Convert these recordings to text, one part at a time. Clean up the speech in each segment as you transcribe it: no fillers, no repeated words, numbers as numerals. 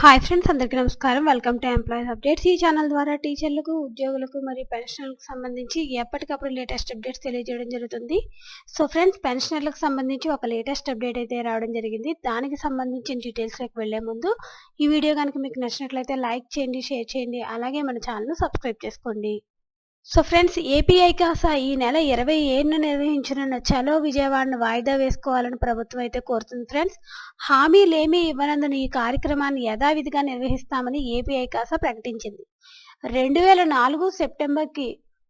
Hi friends, అందరికీ నమస్కారం. Welcome to employees updates. ఈ ఛానల్ ద్వారా టీచర్లకు, ఉద్యోగులకు మరియు పెన్షనర్లకు సంబంధించి ఎప్పటికప్పుడు లేటెస్ట్ అప్డేట్స్ తెలియజేయడం జరుగుతుంది. సో ఫ్రెండ్స్, పెన్షనర్లకు సంబంధించి ఒక లేటెస్ట్ అప్డేట్ అయితే రావడం జరిగింది. దానికి సంబంధించిన డీటెయిల్స్లోకి వెళ్లే ముందు ఈ వీడియో కనుక మీకు నచ్చినట్లయితే లైక్ చేయండి, షేర్ చేయండి, అలాగే మన ఛానల్ను సబ్స్క్రైబ్ చేసుకోండి. సో ఫ్రెండ్స్, ఏపీ ఐకాస ఈ నెల 27న నిర్వహించనున్న చలో విజయవాడను వాయిదా వేసుకోవాలని ప్రభుత్వం అయితే కోరుతుంది ఫ్రెండ్స్. హామీలేమీ ఇవ్వనందున ఈ కార్యక్రమాన్ని యథావిధిగా నిర్వహిస్తామని ఏపీ ఐకాస ప్రకటించింది. 2004 సెప్టెంబర్కి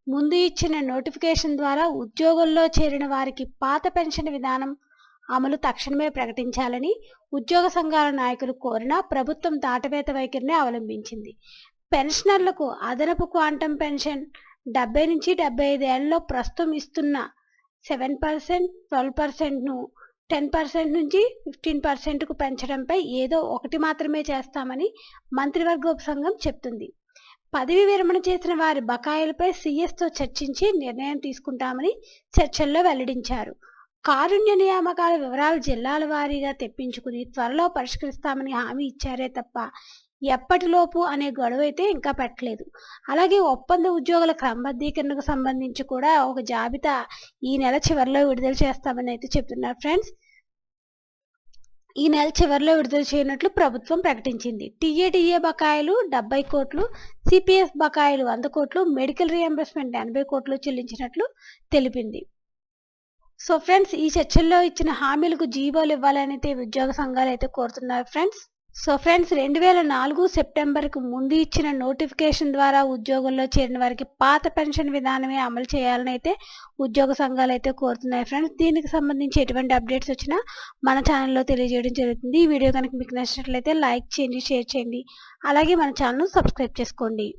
ముందు ఇచ్చిన నోటిఫికేషన్ ద్వారా ఉద్యోగంలో చేరిన వారికి పాత పెన్షన్ విధానం అమలు తక్షణమే ప్రకటించాలని ఉద్యోగ సంఘాల నాయకులు కోరినా ప్రభుత్వం దాటవేత వైఖరిని అవలంబించింది. పెన్షనర్లకు అదనపు క్వాంటం పెన్షన్ 70 నుంచి 75 ఏళ్లలో ప్రస్తుతం ఇస్తున్న 7%, 12%ను 10% నుంచి 15%కు పెంచడంపై ఏదో ఒకటి మాత్రమే చేస్తామని మంత్రివర్గ ఉపసంఘం చెప్తుంది. పదవి విరమణ చేసిన వారి బకాయిలపై సీఎస్తో చర్చించి నిర్ణయం తీసుకుంటామని చర్చల్లో వెల్లడించారు. కారుణ్య నియామకాల వివరాలు జిల్లాల వారీగా తెప్పించుకుని త్వరలో పరిష్కరిస్తామని హామీ ఇచ్చారే తప్ప ఎప్పటిలోపు అనే గడువు అయితే ఇంకా పెట్టలేదు. అలాగే ఒప్పంద ఉద్యోగుల క్రమబద్ధీకరణకు సంబంధించి కూడా ఒక జాబితా ఈ నెల చివరిలో విడుదల చేస్తామని అయితే చెప్తున్నారు ఫ్రెండ్స్. ఈ నెల చివరిలో విడుదల చేయనట్లు ప్రభుత్వం ప్రకటించింది. టీఏ బకాయిలు 70 కోట్లు, సిపిఎస్ బకాయిలు 100 కోట్లు, మెడికల్ రియంబర్స్మెంట్ 80 కోట్లు చెల్లించినట్లు తెలిపింది. సో ఫ్రెండ్స్, ఈ చర్చల్లో ఇచ్చిన హామీలకు జీవోలు ఇవ్వాలని అయితే ఉద్యోగ సంఘాలు అయితే కోరుతున్నారు ఫ్రెండ్స్. సో ఫ్రెండ్స్, 2004 సెప్టెంబర్కు ముందు ఇచ్చిన నోటిఫికేషన్ ద్వారా ఉద్యోగంలో చేరిన వారికి పాత పెన్షన్ విధానమే అమలు చేయాలని అయితే ఉద్యోగ సంఘాలు అయితే కోరుతున్నాయి ఫ్రెండ్స్. దీనికి సంబంధించి ఎటువంటి అప్డేట్స్ వచ్చినా మన ఛానల్లో తెలియజేయడం జరుగుతుంది. ఈ వీడియో కనుక మీకు నచ్చినట్లయితే లైక్ చేయండి, షేర్ చేయండి, అలాగే మన ఛానల్ సబ్స్క్రైబ్ చేసుకోండి.